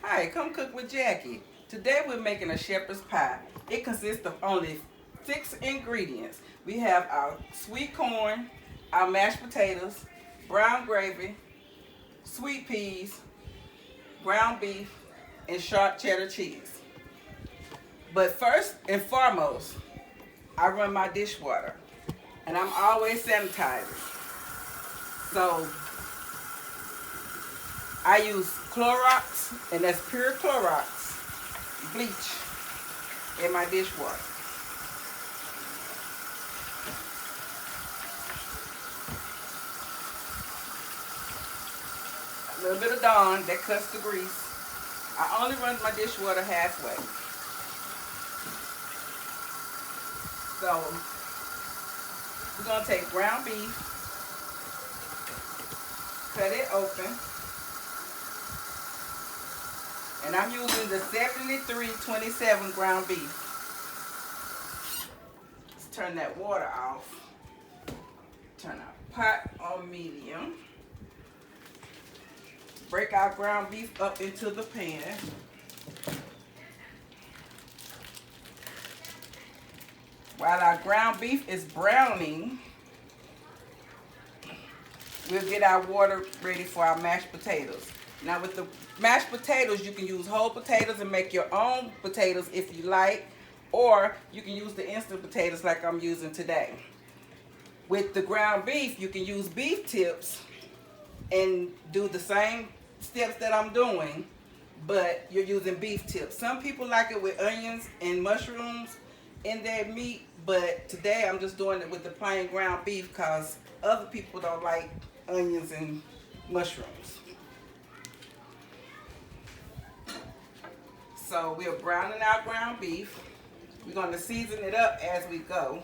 Hi, come cook with Jackie. Today we're making a shepherd's pie. It consists of only 6 ingredients. We have our sweet corn, our mashed potatoes, brown gravy, sweet peas, ground beef, and sharp cheddar cheese. But first and foremost, I run my dishwater, and I'm always sanitizing. So I use Clorox, and that's pure Clorox bleach in my dishwater. A little bit of Dawn that cuts the grease. I only run my dishwater halfway. So we're gonna take ground beef, cut it open, and I'm using the 7327 ground beef. Let's turn that water off. Turn our pot on medium. Break our ground beef up into the pan. While our ground beef is browning, we'll get our water ready for our mashed potatoes. Now with the mashed potatoes, you can use whole potatoes and make your own potatoes if you like, or you can use the instant potatoes like I'm using today. With the ground beef, you can use beef tips and do the same steps that I'm doing, but you're using beef tips. Some people like it with onions and mushrooms in their meat, but today I'm just doing it with the plain ground beef because other people don't like onions and mushrooms. So we're browning our ground beef. We're going to season it up as we go.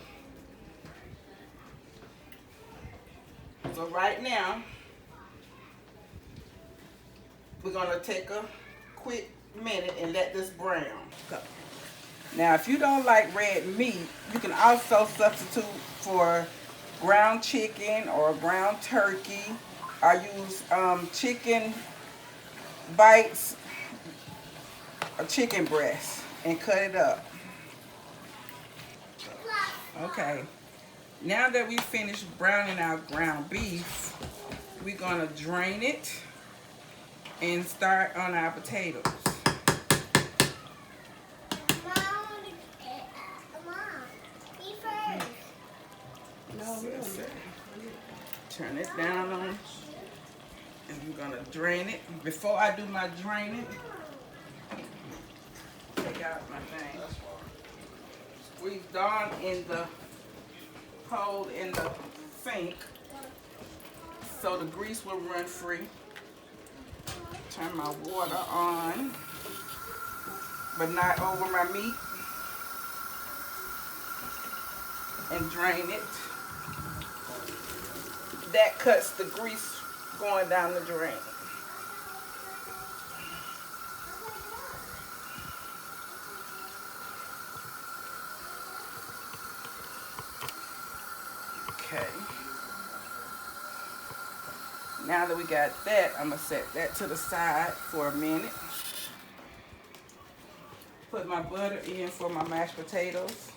So right now, we're going to take a quick minute and let this brown go. Now, if you don't like red meat, you can also substitute for ground chicken or ground turkey. I use chicken bites or chicken breast and cut it up. Okay, now that we finished browning our ground beef, we're gonna drain it and start on our potatoes. Turn it down on, and I'm gonna drain it. Before I do my draining, take out my thing. Squeeze Dawn in the hole in the sink so the grease will run free. Turn my water on, but not over my meat, and drain it. That cuts the grease going down the drain. Okay. Now that we got that, I'm gonna set that to the side for a minute. Put my butter in for my mashed potatoes.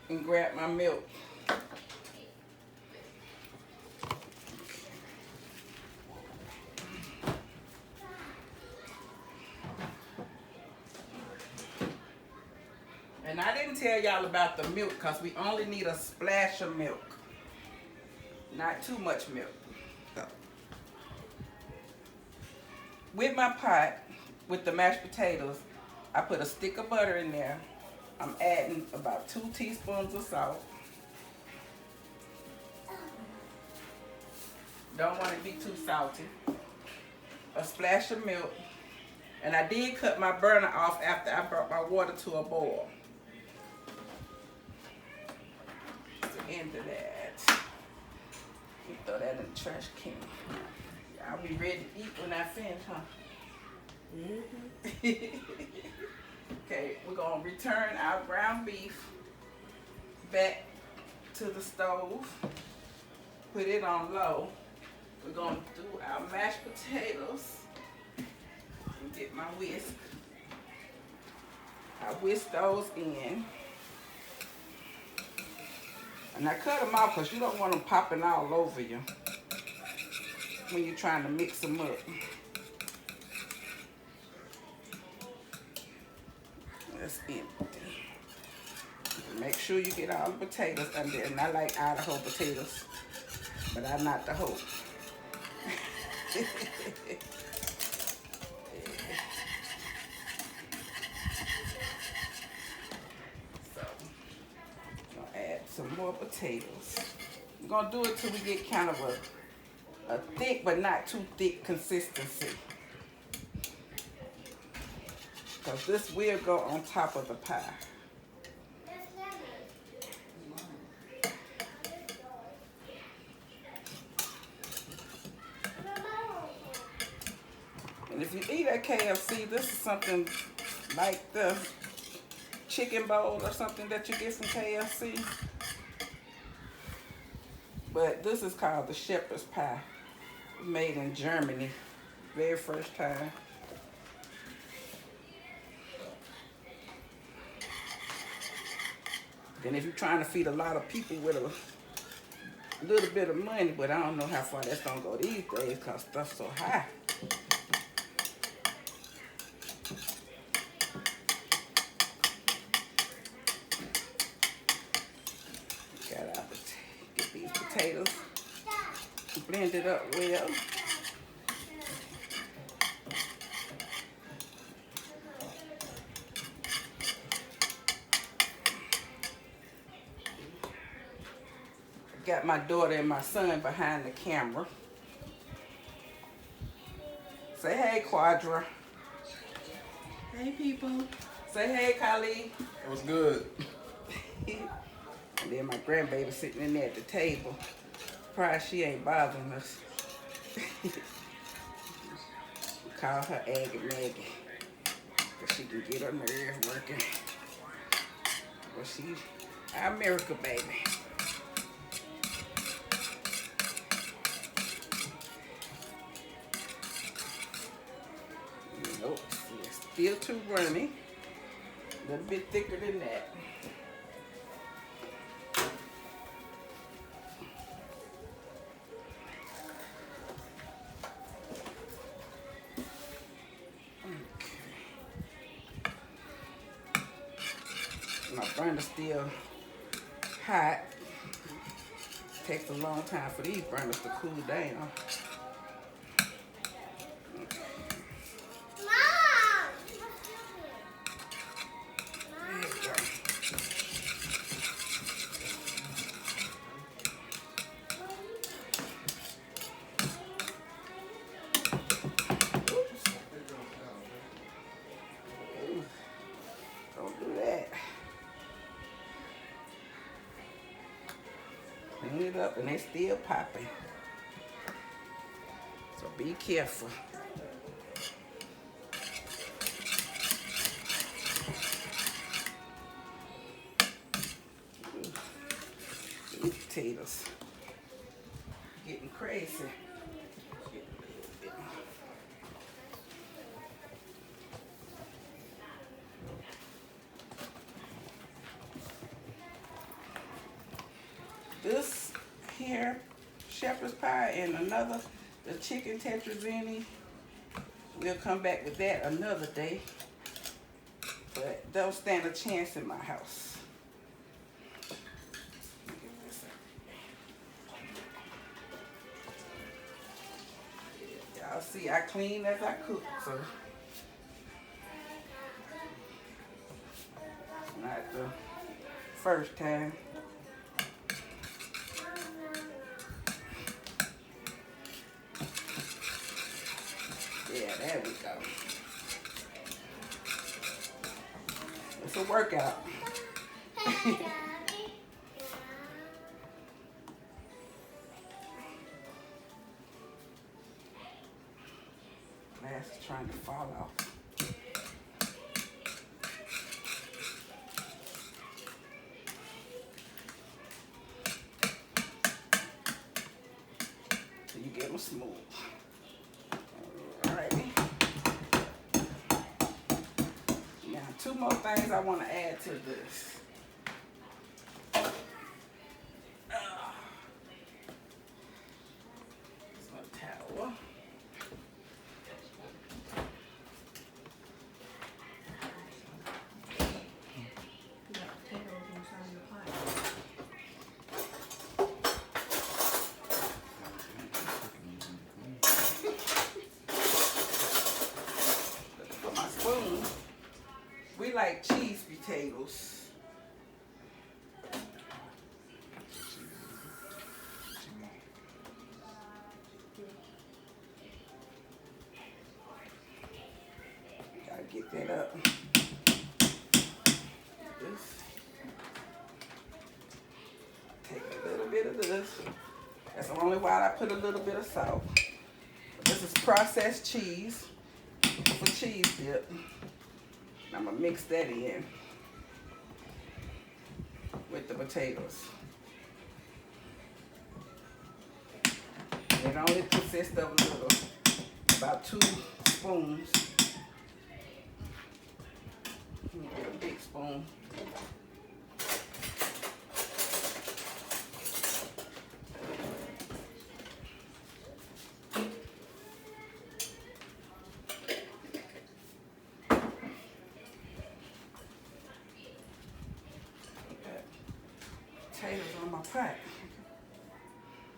And grab my milk. And I didn't tell y'all about the milk because we only need a splash of milk. Not too much milk. With my pot, with the mashed potatoes, I put a stick of butter in there. I'm adding about 2 teaspoons of salt. Don't want it to be too salty. A splash of milk. And I did cut my burner off after I brought my water to a boil. That's the end of that. We throw that in the trash can. I'll be ready to eat when I finish, huh? Okay, we're gonna return our ground beef back to the stove. Put it on low. We're gonna do our mashed potatoes. Get my whisk. I whisk those in. And I cut them off because you don't want them popping all over you when you're trying to mix them up. That's empty. Make sure you get all the potatoes under there. And I like Idaho potatoes, but I'm not the hoe. So, I'm gonna add some more potatoes. We're gonna do it till we get kind of a thick but not too thick consistency. Because this will go on top of the pie. And if you eat at KFC, this is something like the chicken bowl or something that you get from KFC. But this is called the shepherd's pie, made in Germany, very first time. And if you're trying to feed a lot of people with a little bit of money, but I don't know how far that's gonna go these days because stuff's so high. Get these potatoes, blend it up well. Got my daughter and my son behind the camera. Say hey, Quadra. Hey, people. Say hey, Khalid. What's good? And then my grandbaby sitting in there at the table. Surprised she ain't bothering us. Call her Aggie Maggie. Cause she can get her nerves working. But she's our America baby. Nope, it's still too runny. A little bit thicker than that. My burner's still hot. Takes a long time for these burners to cool down. Clean it up and they still popping. So be careful. These potatoes getting crazy. This here, shepherd's pie, and another, the chicken tetrazzini. We'll come back with that another day. But don't stand a chance in my house. Y'all see, I clean as I cook, so not the first time. Yeah, there we go. It's a workout. Glass is trying to fall off. them smooth. Alrighty. Now, 2 more things I want to add to this. Towel. For my spoon, we like cheese potatoes. Gotta get that up. This. Take a little bit of this. That's the only why I put a little bit of salt. This is processed cheese for cheese dip. I'm gonna mix that in with the potatoes. It only consists of a little, about 2 spoons. Let me get a big spoon. Potatoes on my pot.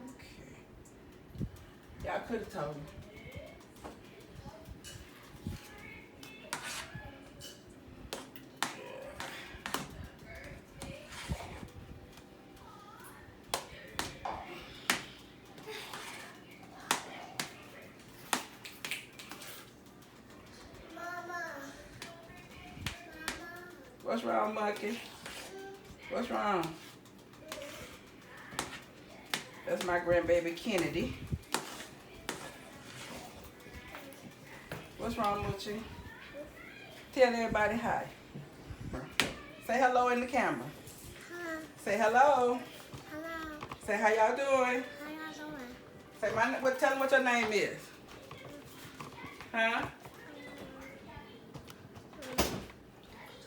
Okay. Y'all could have told me. What's wrong, Monkey? What's wrong? That's my grandbaby Kennedy. What's wrong with you? Tell everybody hi. Say hello in the camera. Hi. Say hello. Hello. Say how y'all doing. How y'all doing? Say tell them what your name is. Huh?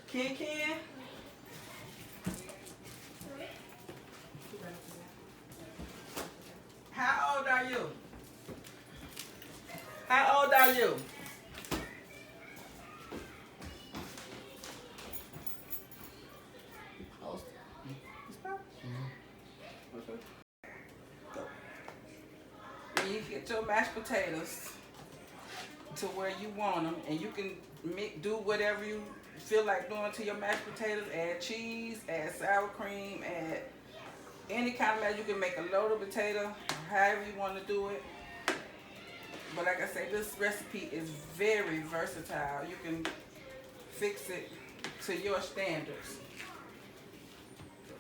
Ken Ken? How old are you? How old are you? You get your mashed potatoes to where you want them, and you can do whatever you feel like doing to your mashed potatoes. Add cheese, add sour cream, add any kind of mash. You can make a loaded potato, however you want to do it. But like I say, this recipe is very versatile. You can fix it to your standards.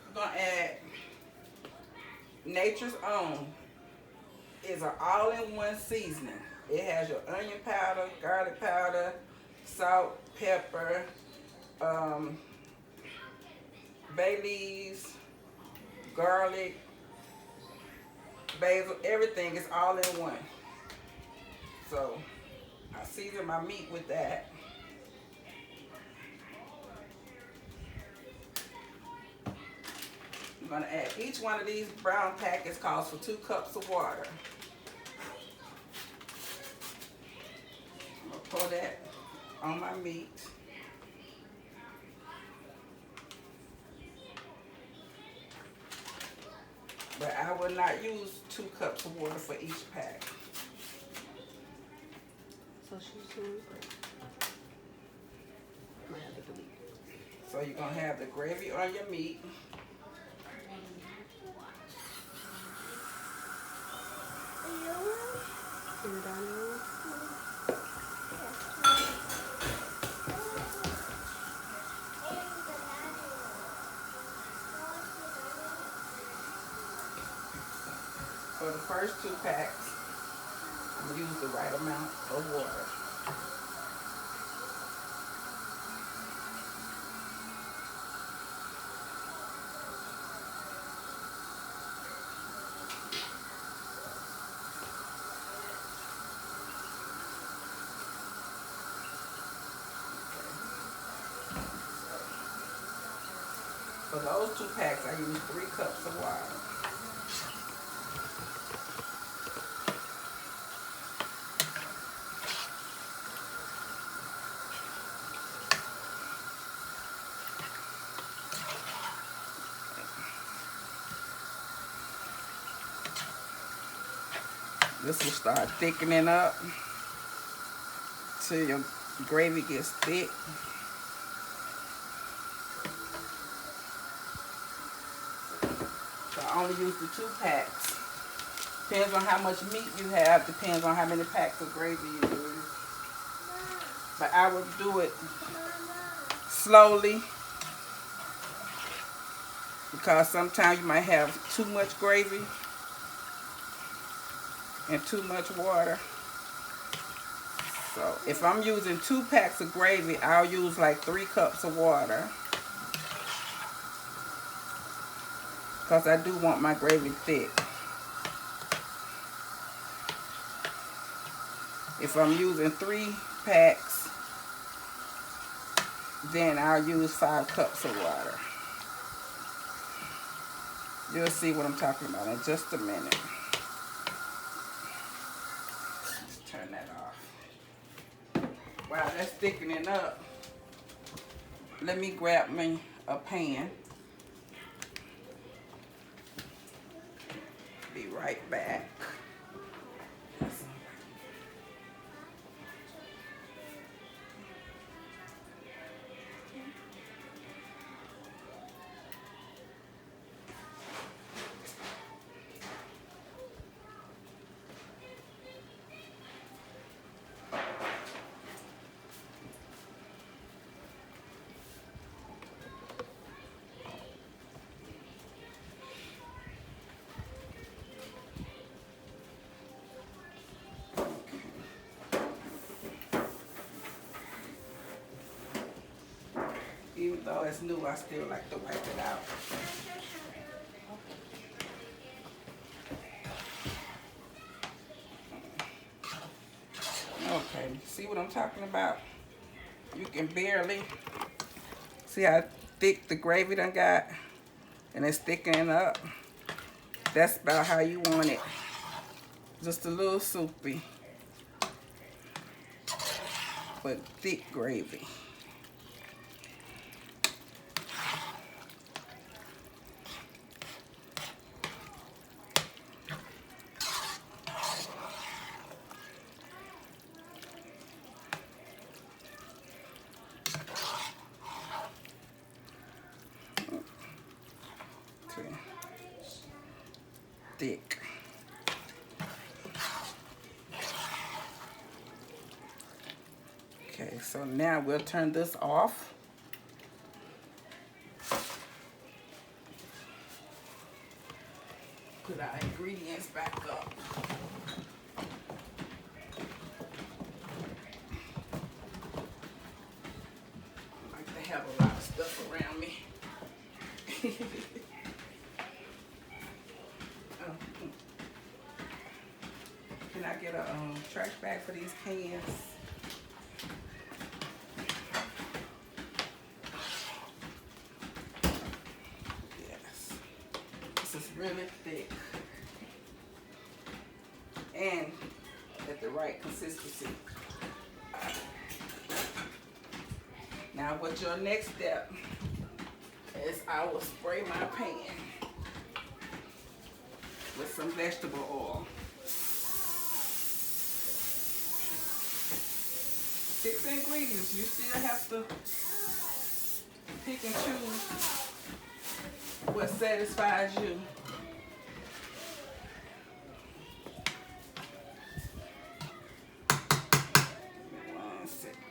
I'm gonna add Nature's Own. Is an all-in-one seasoning. It has your onion powder, garlic powder, salt, pepper, bay leaves, garlic, basil, everything is all in one. So I season my meat with that. I'm gonna add each one of these brown packets calls for 2 cups of water. I'm gonna pour that on my meat. But I will not use 2 cups of water for each pack. So she's doing great. Might have to delete. So you're gonna have the gravy on your meat. In the dining room. For the first 2 packs, I'm gonna use the right amount of water. those 2 packs, I use 3 cups of water. This will start thickening up till your gravy gets thick. So I only use the 2 packs. Depends on how much meat you have, depends on how many packs of gravy you use. But I would do it slowly because sometimes you might have too much gravy and too much water. So if I'm using 2 packs of gravy, I'll use like 3 cups of water. Because I do want my gravy thick. If I'm using 3 packs, then I'll use 5 cups of water. You'll see what I'm talking about in just a minute. Let's turn that off. While that's thickening up, let me grab me a pan. Be right back. Even though it's new, I still like to wipe it out. Okay, see what I'm talking about? You can barely see how thick the gravy done got, and it's thickening up. That's about how you want it. Just a little soupy, but thick gravy. Thick. Okay, so now we'll turn this off. Put our ingredients back up. I like to have a lot of stuff around me. Can I get a trash bag for these cans? Yes. This is really thick. And at the right consistency. Now what your next step is, I will spray my pan with some vegetable oil. 6 ingredients. You still have to pick and choose what satisfies you. One second.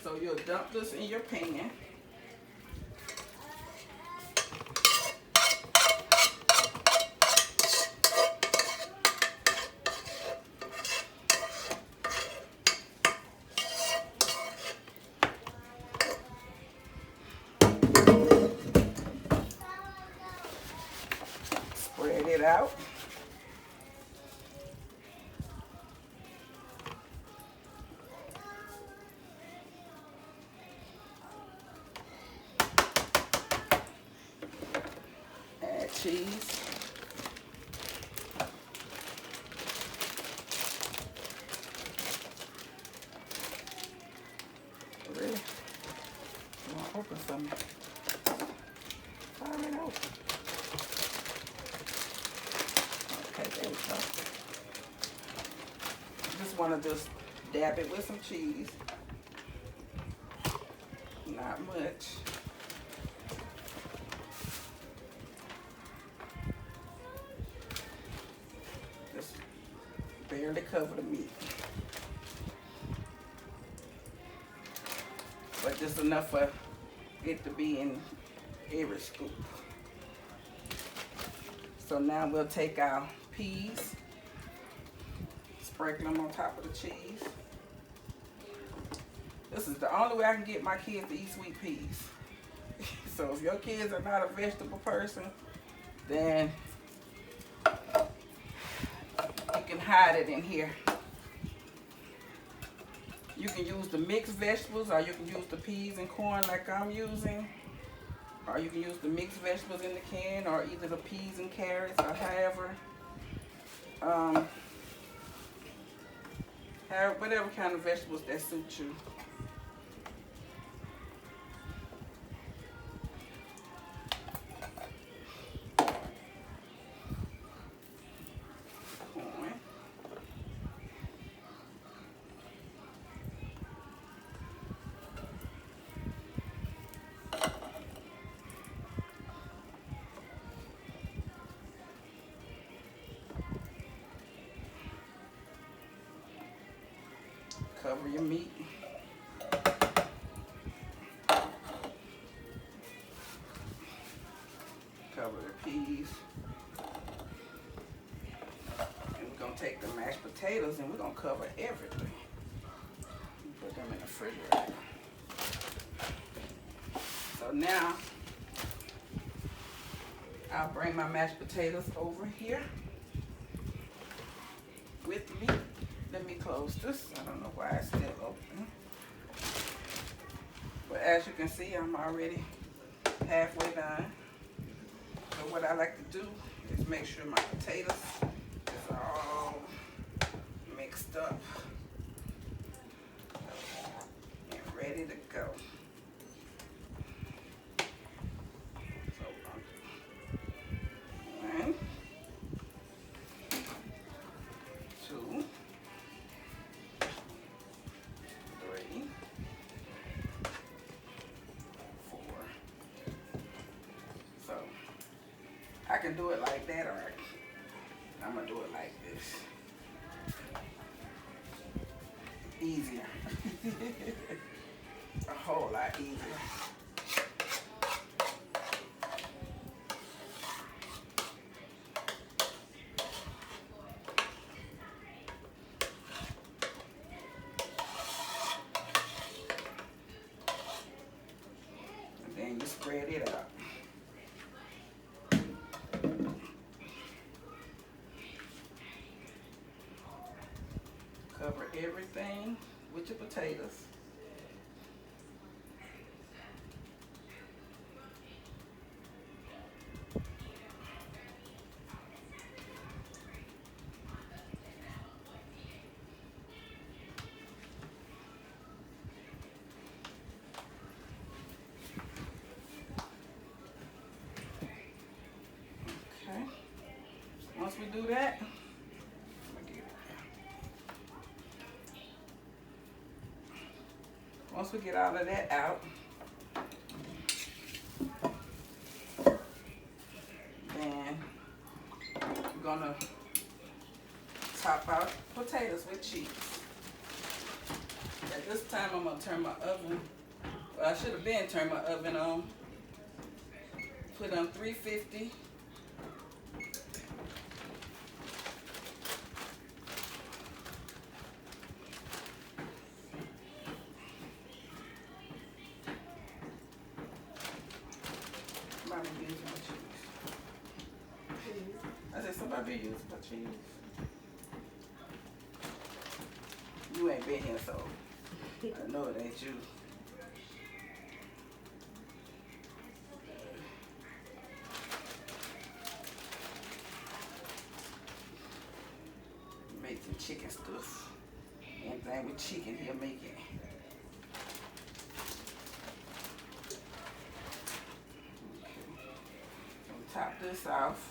So you'll dump this in your pan. Spread it out. cheese. Really? You want to open something? It's already open. Okay, there we go. Just want to just dab it with some cheese. Not much. Just barely cover the meat. But just enough for it to be in every scoop. So now we'll take our peas, sprinkle them on top of the cheese. This is the only way I can get my kids to eat sweet peas. So if your kids are not a vegetable person, then you can hide it in here. You can use the mixed vegetables, or you can use the peas and corn like I'm using. Or you can use the mixed vegetables in the can, or either the peas and carrots, or however. Whatever kind of vegetables that suit you. Corn. Cover your meat. Cover the peas. And we're going to take the mashed potatoes and we're going to cover everything. Put them in the refrigerator. So now, I'll bring my mashed potatoes over here with me. Let me close this. I don't know why it's still open. But as you can see, I'm already halfway done. So what I like to do is make sure my potatoes is all mixed up and ready to go. So one, two, three, four. So I can do it like that, or I'm gonna do it like this. Easier. A whole lot easier. And then you spread it out. Cover everything with your potatoes. Okay. Once we do that, once we get all of that out, then we're gonna top out potatoes with cheese. At this time, I'm gonna turn my oven. Well, I should have been turned my oven on. Put on 350. Somebody be using my cheese. I said somebody be using my cheese. You ain't been here, so I know it ain't you. some chicken stuff. Anything with chicken, he'll make it. Top this off.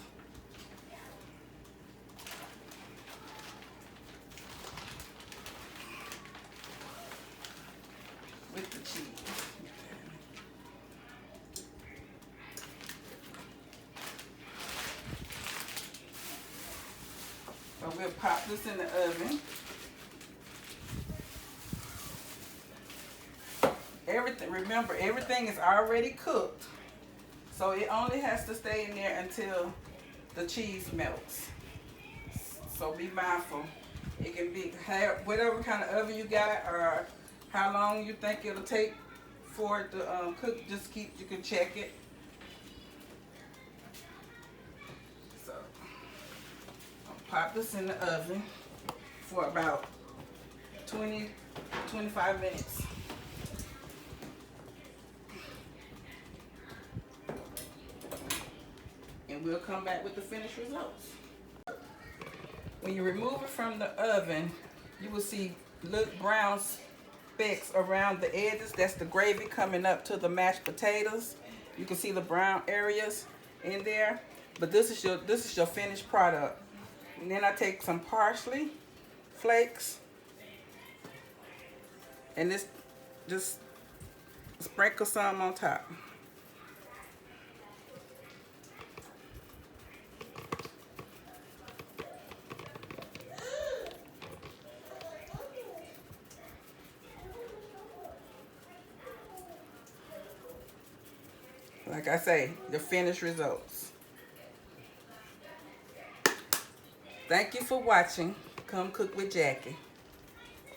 With the cheese. So we'll pop this in the oven. Remember, everything is already cooked. So it only has to stay in there until the cheese melts. So be mindful. It can be whatever kind of oven you got or how long you think it'll take for it to cook. Just you can check it. So I'll pop this in the oven for about 20-25 minutes. And we'll come back with the finished results. When you remove it from the oven, you will see little brown specks around the edges. That's the gravy coming up to the mashed potatoes. You can see the brown areas in there. But this is your finished product. And then I take some parsley flakes and just sprinkle some on top. Like I say, the finished results. Thank you for watching. Come cook with Jackie.